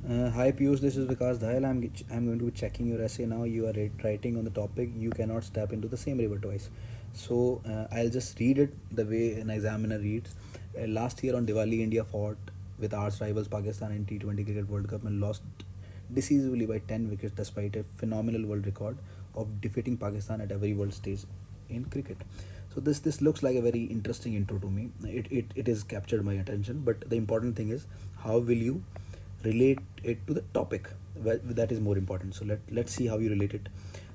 Hi Piyush, this is Vikas Dhayal. I'm going to be checking your essay now. You are writing on the topic you cannot step into the same river twice. So I'll just read it the way an examiner reads. Last year on Diwali, India fought with arch rivals Pakistan in T20 Cricket World Cup and lost decisively by 10 wickets despite a phenomenal world record of defeating Pakistan at every world stage in cricket. So this looks like a very interesting intro to me. It has captured my attention, but the important thing is how will you relate it to the topic. That is more important. So let's see how you relate it.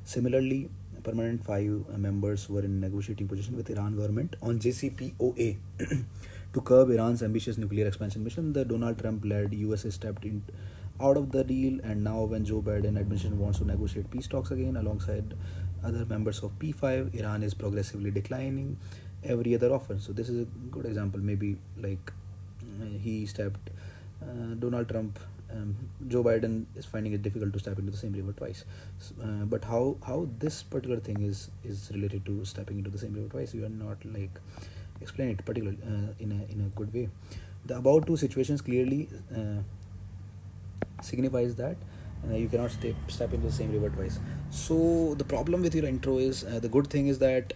Similarly, permanent five members were in negotiating position with Iran government on JCPOA to curb Iran's ambitious nuclear expansion mission. The Donald Trump led USA stepped in out of the deal, and now when Joe Biden administration wants to negotiate peace talks again alongside other members of P5, Iran is progressively declining every other offer. So this is a good example. Maybe like he stepped Donald Trump, Joe Biden is finding it difficult to step into the same river twice. But how this particular thing is related to stepping into the same river twice? You are not like explain it particularly in a good way. The about two situations clearly signifies that you cannot step into the same river twice. So the problem with your intro is good thing is that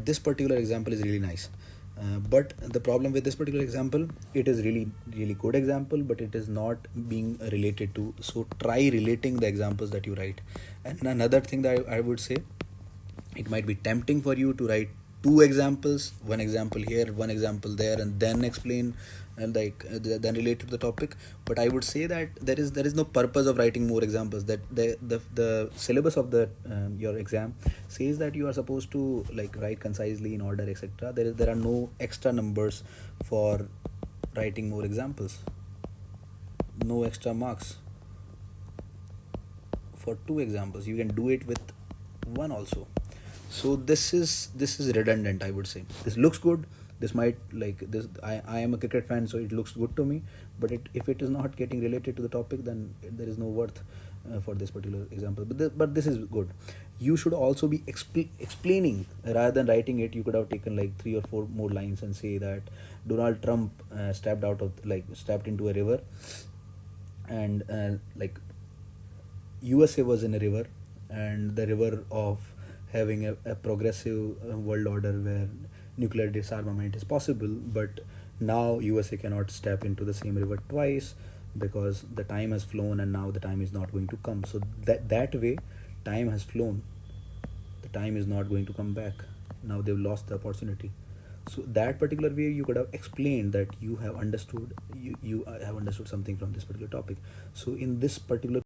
this particular example is really nice. But the problem with this particular example, it is really good example, but it is not being related to. So try relating the examples that you write. And another thing that I would say, it might be tempting for you to write two examples, one example here, one example there, and then explain and then relate to the topic. But I would say that there is no purpose of writing more examples. That the syllabus of the your exam says that you are supposed to like write concisely in order, etc. There are no extra numbers for writing more examples, no extra marks for two examples. You can do it with one also. So this is redundant, I would say. This looks good. This might like this. I am a cricket fan, so it looks good to me. But if it is not getting related to the topic, then there is no worth for this particular example. But this is good. You should also be explaining rather than writing it. You could have taken like three or four more lines and say that Donald Trump stepped into a river, and like USA was in a river, and the river of having a progressive world order where nuclear disarmament is possible. But now USA cannot step into the same river twice because the time has flown and now the time is not going to come. So that way, time has flown. The time is not going to come back. Now they've lost the opportunity. So that particular way you could have explained that you have understood something from this particular topic. So in this particular